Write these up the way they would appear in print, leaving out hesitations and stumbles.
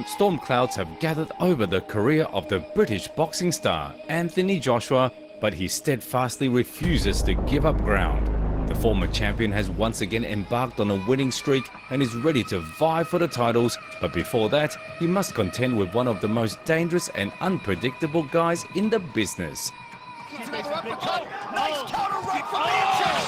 Storm clouds have gathered over the career of the British boxing star Anthonyjoshua, but he steadfastly refuses to give up ground. The former champion has once again embarked on a winning streak and is ready to vie for the titles, but before that, he must contend with one of the most dangerous and unpredictable guys in the business. Nice counter right from Anthony!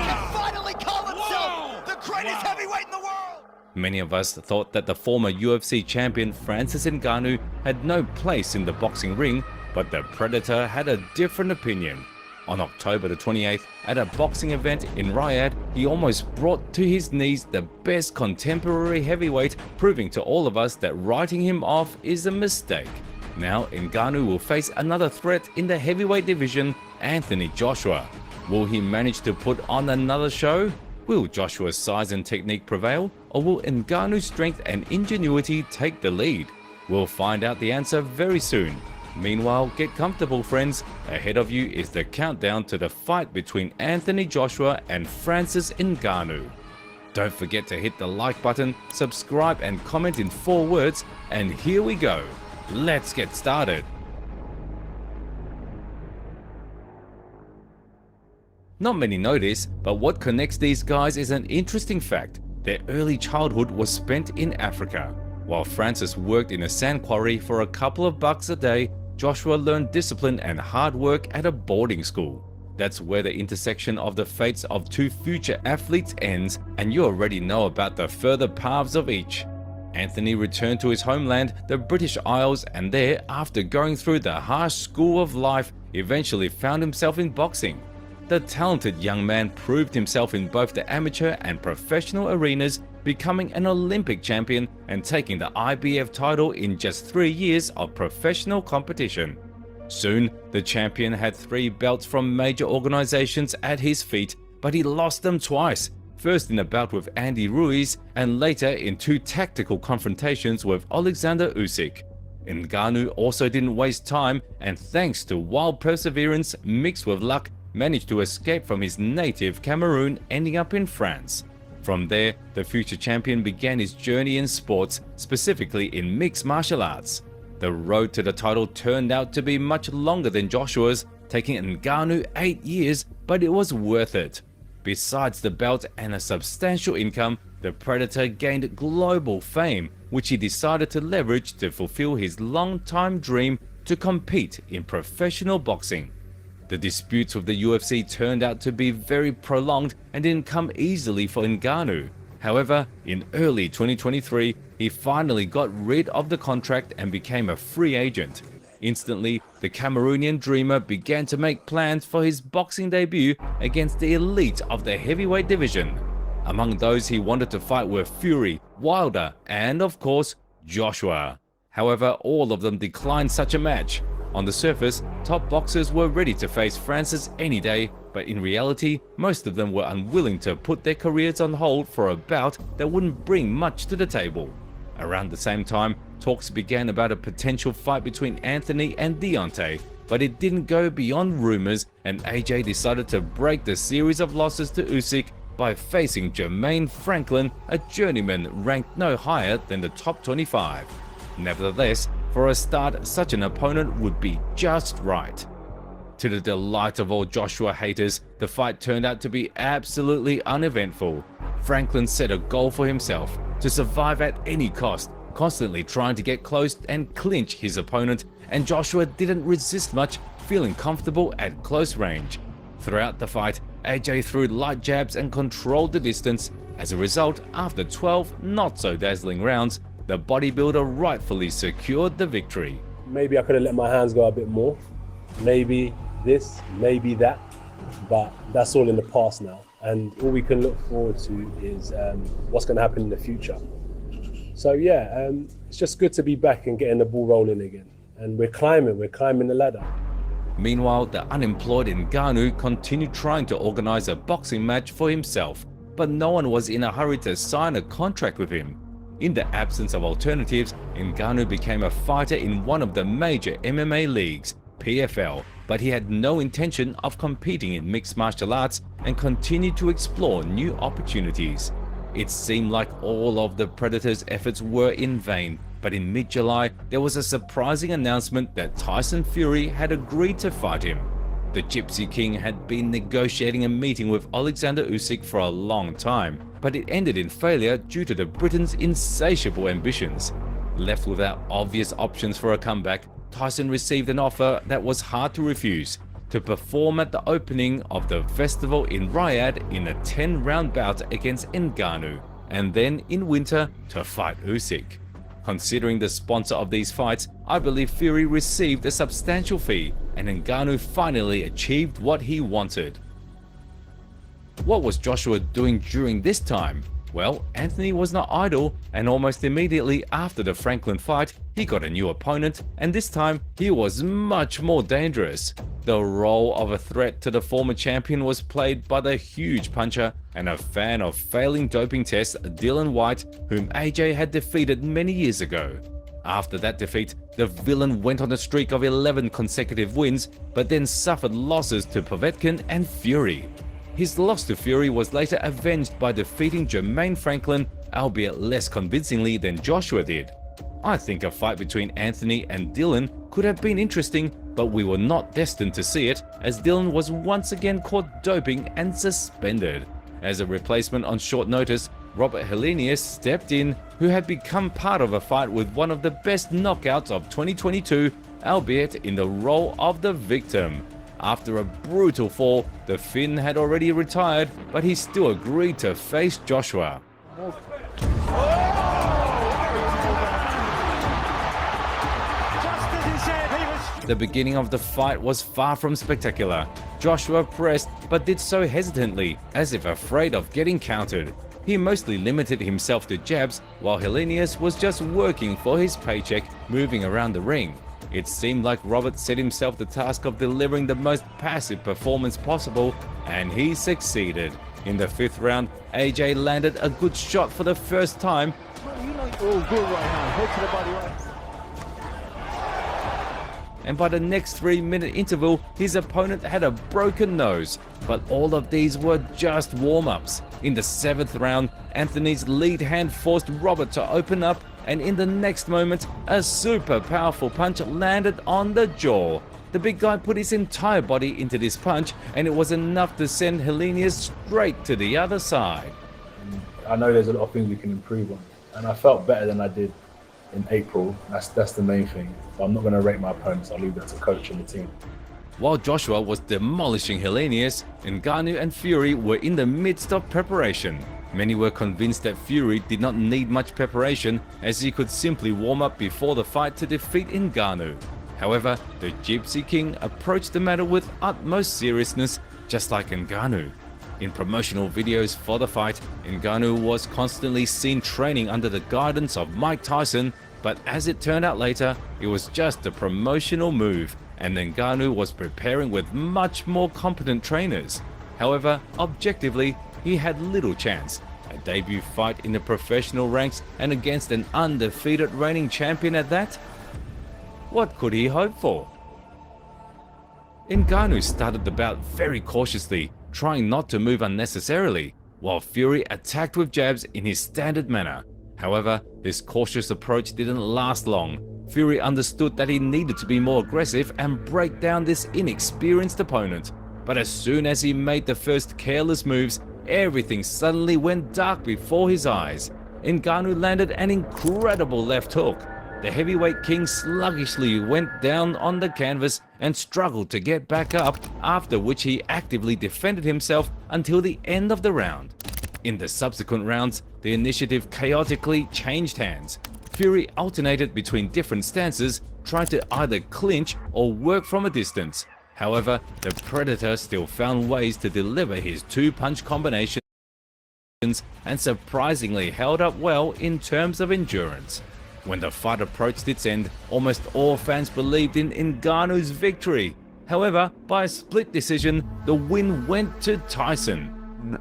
Can finally call himself the greatest heavyweight in the world! Many of us thought that the former UFC champion Francis Ngannou had no place in the boxing ring, but the Predator had a different opinion. On October the 28th, at a boxing event in Riyadh, he almost brought to his knees the best contemporary heavyweight, proving to all of us that writing him off is a mistake. Now Ngannou will face another threat in the heavyweight division, Anthonyjoshua. Will he manage to put on another show? Will Joshua's size and technique prevail, or will Ngannou's strength and ingenuity take the lead? We'll find out the answer very soon. Meanwhile, get comfortable friends, ahead of you is the countdown to the fight between Anthonyjoshua and Francis Ngannou. Don't forget to hit the like button, subscribe and comment in 4 words, and here we go. Let's get started. Not many know this, but what connects these guys is an interesting fact. Their early childhood was spent in Africa. While Francis worked in a sand quarry for a couple of bucks a day, Joshua learned discipline and hard work at a boarding school. That's where the intersection of the fates of 2 future athletes ends, and you already know about the further paths of each. Anthony returned to his homeland, the British Isles, and there, after going through the harsh school of life, eventually found himself in boxing. The talented young man proved himself in both the amateur and professional arenas, becoming an Olympic champion and taking the IBF title in just 3 years of professional competition. Soon, the champion had 3 belts from major organizations at his feet, but he lost them twice, first in a bout with Andy Ruiz and later in 2 tactical confrontations with Alexander Usyk. Ngannou also didn't waste time, and thanks to wild perseverance mixed with luck, managed to escape from his native Cameroon, ending up in France. From there, the future champion began his journey in sports, specifically in mixed martial arts. The road to the title turned out to be much longer than Joshua's, taking Ngannou 8 years, but it was worth it. Besides the belt and a substantial income, the Predator gained global fame, which he decided to leverage to fulfill his long-time dream to compete in professional boxing. The disputes with the UFC turned out to be very prolonged and didn't come easily for Ngannou. However, in early 2023, he finally got rid of the contract and became a free agent. Instantly, the Cameroonian dreamer began to make plans for his boxing debut against the elite of the heavyweight division. Among those he wanted to fight were Fury, Wilder, and of course, Joshua. However, all of them declined such a match. On the surface, top boxers were ready to face Francis any day, but in reality, most of them were unwilling to put their careers on hold for a bout that wouldn't bring much to the table. Around the same time, talks began about a potential fight between Anthony and Deontay, but it didn't go beyond rumors, and AJ decided to break the series of losses to Usyk by facing Jermaine Franklin, a journeyman ranked no higher than the top 25. Nevertheless, for a start, such an opponent would be just right. To the delight of all Joshua haters, the fight turned out to be absolutely uneventful. Franklin set a goal for himself, to survive at any cost, constantly trying to get close and clinch his opponent, and Joshua didn't resist much, feeling comfortable at close range. Throughout the fight, AJ threw light jabs and controlled the distance. As a result, after 12 not-so-dazzling rounds, the bodybuilder rightfully secured the victory. Maybe I could have let my hands go a bit more. Maybe this, maybe that, but that's all in the past now. And all we can look forward to is what's going to happen in the future. So yeah, it's just good to be back and getting the ball rolling again. And we're climbing the ladder. Meanwhile, the unemployed Ngannou continued trying to organize a boxing match for himself, but no one was in a hurry to sign a contract with him. In the absence of alternatives, Ngannou became a fighter in one of the major MMA leagues, PFL, but he had no intention of competing in mixed martial arts and continued to explore new opportunities. It seemed like all of the Predator's efforts were in vain, but in mid-July, there was a surprising announcement that Tyson Fury had agreed to fight him. The Gypsy King had been negotiating a meeting with Alexander Usyk for a long time, but it ended in failure due to the Britain's insatiable ambitions. Left without obvious options for a comeback, Tyson received an offer that was hard to refuse: to perform at the opening of the festival in Riyadh in a 10-round bout against NGANNOU, and then in winter to fight Usyk. Considering the sponsor of these fights, I believe Fury received a substantial fee, and NGANNOU finally achieved what he wanted. What was Joshua doing during this time? Well, Anthony was not idle, and almost immediately after the Franklin fight, he got a new opponent, and this time he was much more dangerous. The role of a threat to the former champion was played by the huge puncher and a fan of failing doping tests, Dillian Whyte, whom AJ had defeated many years ago. After that defeat, the villain went on a streak of 11 consecutive wins, but then suffered losses to Povetkin and Fury. His loss to Fury was later avenged by defeating Jermaine Franklin, albeit less convincingly than Joshua did. I think a fight between Anthony and Dillian could have been interesting, but we were not destined to see it, as Dillian was once again caught doping and suspended. As a replacement on short notice, Robert Helenius stepped in, who had become part of a fight with one of the best knockouts of 2022, albeit in the role of the victim. After a brutal fall, the Finn had already retired, but he still agreed to face Joshua. The beginning of the fight was far from spectacular. Joshua pressed, but did so hesitantly, as if afraid of getting countered. He mostly limited himself to jabs, while Helenius was just working for his paycheck, moving around the ring. It seemed like Robert set himself the task of delivering the most passive performance possible, and he succeeded. In the 5th round, AJ landed a good shot for the first time. And by the next 3-minute interval, his opponent had a broken nose. But all of these were just warm-ups. In the 7th round, Anthony's lead hand forced Robert to open up, and in the next moment, a super powerful punch landed on the jaw. The big guy put his entire body into this punch, and it was enough to send Helenius straight to the other side. I know there's a lot of things we can improve on, and I felt better than I did in April. That's the main thing. But I'm not going to rate my opponents. I'll leave that to coach and the team. While Joshua was demolishing Helenius, NGANNOU and Fury were in the midst of preparation. Many were convinced that Fury did not need much preparation, as he could simply warm up before the fight to defeat NGANNOU. However, the Gypsy King approached the matter with utmost seriousness, just like NGANNOU. In promotional videos for the fight, NGANNOU was constantly seen training under the guidance of Mike Tyson, but as it turned out later, it was just a promotional move, and NGANNOU was preparing with much more competent trainers. However, objectively, he had little chance. A debut fight in the professional ranks and against an undefeated reigning champion at that? What could he hope for? NGANNOU started the bout very cautiously, trying not to move unnecessarily, while Fury attacked with jabs in his standard manner. However, this cautious approach didn't last long. Fury understood that he needed to be more aggressive and break down this inexperienced opponent. But as soon as he made the first careless moves, everything suddenly went dark before his eyes. NGANNOU landed an incredible left hook. The heavyweight king sluggishly went down on the canvas and struggled to get back up, after which he actively defended himself until the end of the round. In the subsequent rounds, the initiative chaotically changed hands. Fury alternated between different stances, trying to either clinch or work from a distance. However, the Predator still found ways to deliver his 2-punch combinations and surprisingly held up well in terms of endurance. When the fight approached its end, almost all fans believed in NGANNOU's victory. However, by a split decision, the win went to Tyson.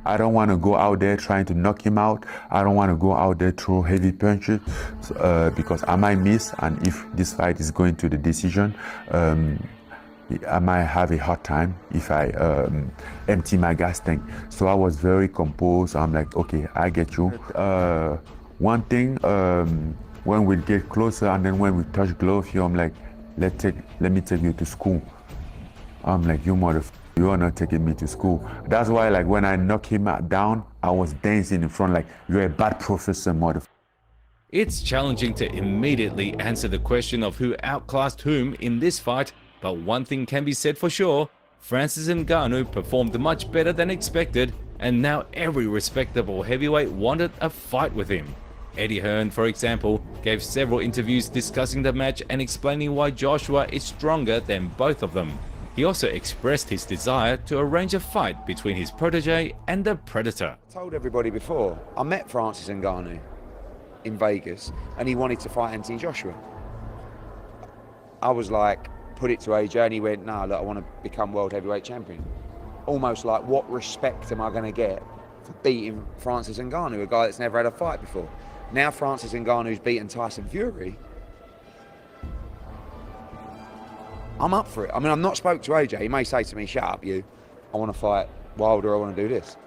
I don't want to go out there trying to knock him out. I don't want to go out there throw heavy punches because I might miss, and if this fight is going to the decision, I might have a hard time if I empty my gas tank. So I was very composed. I'm like, okay, I get you. One thing, when we get closer and then when we touch glove, I'm like, let me take you to school. I'm like, you motherfucker, you are not taking me to school. That's why, like, when I knock him down, I was dancing in front like, you're a bad professor, motherfucker. It's challenging to immediately answer the question of who outclassed whom in this fight, but one thing can be said for sure: Francis Ngannou performed much better than expected, and now every respectable heavyweight wanted a fight with him. Eddie Hearn, for example, gave several interviews discussing the match and explaining why Joshua is stronger than both of them. He also expressed his desire to arrange a fight between his protege and the Predator. I told everybody before, I met Francis Ngannou in Vegas and he wanted to fight Anthonyjoshua. I was like, put it to AJ, and he went, no, look, I want to become world heavyweight champion. Almost like, what respect am I going to get for beating Francis Ngannou, a guy that's never had a fight before? Now Francis Ngannou's beaten Tyson Fury, I'm up for it. I mean, I've not spoke to AJ. He may say to me, shut up, you. I want to fight Wilder, I want to do this.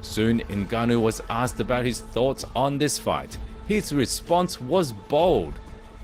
Soon, Ngannou was asked about his thoughts on this fight. His response was bold.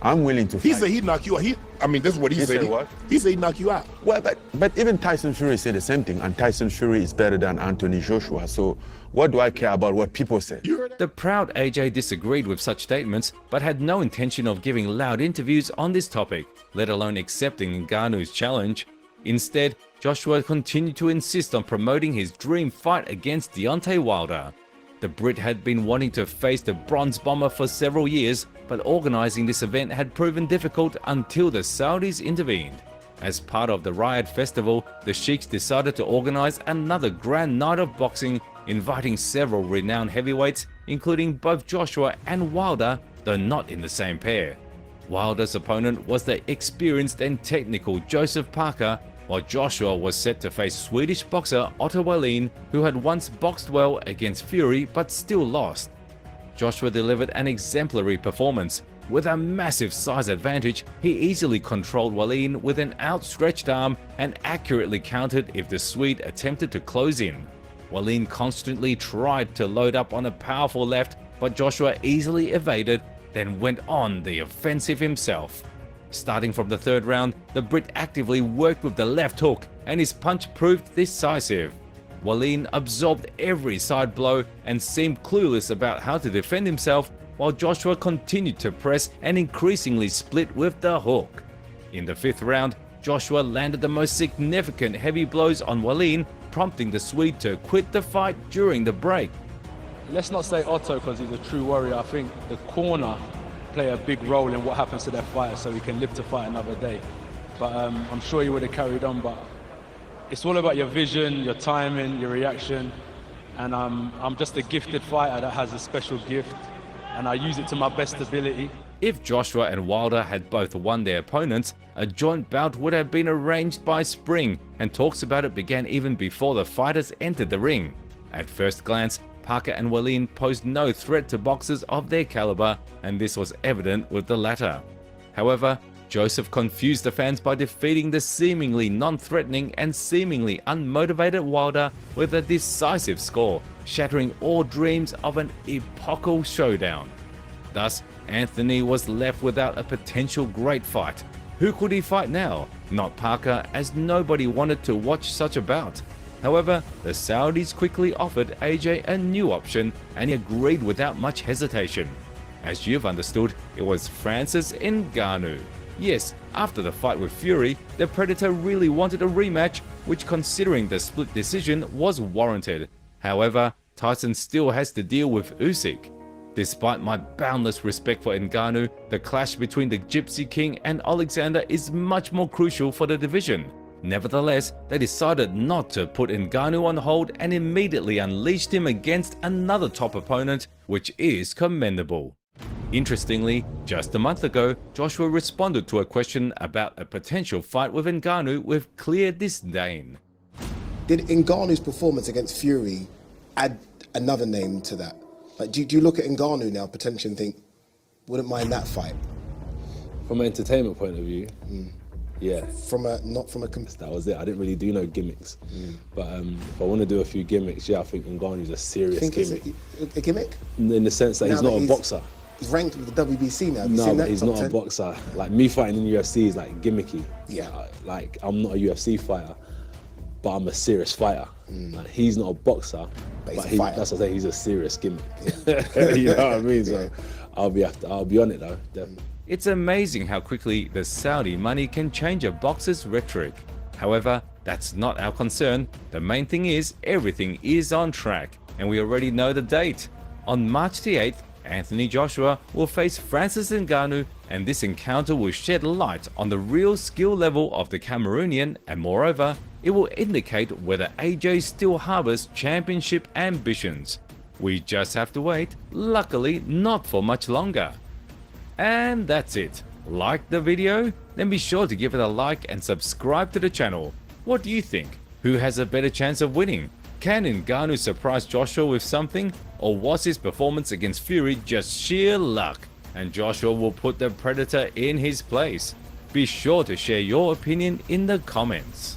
I'm willing to fight. He said he'd knock you out. This is what he said. What? He said he'd knock you out. Well, but even Tyson Fury said the same thing, and Tyson Fury is better than Anthonyjoshua. So what do I care about what people say? You heard that? The proud AJ disagreed with such statements, but had no intention of giving loud interviews on this topic, let alone accepting Ngannou's challenge. Instead, Joshua continued to insist on promoting his dream fight against Deontay Wilder. The Brit had been wanting to face the Bronze Bomber for several years, but organizing this event had proven difficult until the Saudis intervened. As part of the Riyadh Festival, the Sheiks decided to organize another grand night of boxing, inviting several renowned heavyweights, including both Joshua and Wilder, though not in the same pair. Wilder's opponent was the experienced and technical Joseph Parker, while Joshua was set to face Swedish boxer Otto Wallin, who had once boxed well against Fury but still lost. Joshua delivered an exemplary performance. With a massive size advantage, he easily controlled Wallin with an outstretched arm and accurately countered if the Swede attempted to close in. Wallin constantly tried to load up on a powerful left, but Joshua easily evaded, then went on the offensive himself. Starting from the third round, the Brit actively worked with the left hook, and his punch proved decisive. Wallin absorbed every side blow and seemed clueless about how to defend himself, while Joshua continued to press and increasingly split with the hook. In the fifth round, Joshua landed the most significant heavy blows on Wallin, prompting the Swede to quit the fight during the break. Let's not say Otto because he's a true warrior. I think the corner play a big role in what happens to their fighter so he can live to fight another day. But I'm sure he would have carried on, but it's all about your vision, your timing, your reaction, and I'm just a gifted fighter that has a special gift, and I use it to my best ability. If Joshua and Wilder had both won their opponents, a joint bout would have been arranged by spring, and talks about it began even before the fighters entered the ring. At first glance, Parker and Wallin posed no threat to boxers of their caliber, and this was evident with the latter. However, Joseph confused the fans by defeating the seemingly non-threatening and seemingly unmotivated Wilder with a decisive score, shattering all dreams of an epochal showdown. Thus, Anthony was left without a potential great fight. Who could he fight now? Not Parker, as nobody wanted to watch such a bout. However, the Saudis quickly offered AJ a new option, and he agreed without much hesitation. As you've understood, it was Francis Ngannou. Yes, after the fight with Fury, the Predator really wanted a rematch, which, considering the split decision, was warranted. However, Tyson still has to deal with Usyk. Despite my boundless respect for Ngannou, the clash between the Gypsy King and Alexander is much more crucial for the division. Nevertheless, they decided not to put Ngannou on hold and immediately unleashed him against another top opponent, which is commendable. Interestingly, just a month ago, Joshua responded to a question about a potential fight with Ngannou with clear disdain. Did Ngannou's performance against Fury add another name to that? Like, do you look at Ngannou now potentially and think, wouldn't mind that fight? From an entertainment point of view, Yeah. Not from a That was it. I didn't really do no gimmicks. But if I want to do a few gimmicks, yeah, I think Ngannou's a serious think gimmick. it's a gimmick? In the sense that Now he's not that a boxer. He's ranked with the WBC now. Have you No, seen but that? he's Top not 10? a boxer. Like me fighting in the UFC is like gimmicky. Yeah. Like I'm not a UFC fighter, but I'm a serious fighter. Like, he's not a boxer, But he's a fighter. that's what I say. He's a serious gimmick. You know what I mean? So I'll be on it though. Definitely. It's amazing how quickly the Saudi money can change a boxer's rhetoric. However, that's not our concern. The main thing is everything is on track, and we already know the date. On March the 8th, Anthonyjoshua will face Francis Ngannou, and this encounter will shed light on the real skill level of the Cameroonian, and moreover, it will indicate whether AJ still harbors championship ambitions. We just have to wait, luckily not for much longer. And that's it. Like the video? Then be sure to give it a like and subscribe to the channel. What do you think? Who has a better chance of winning? Can Ngannou surprise Joshua with something? Or was his performance against Fury just sheer luck, and Joshua will put the Predator in his place? Be sure to share your opinion in the comments.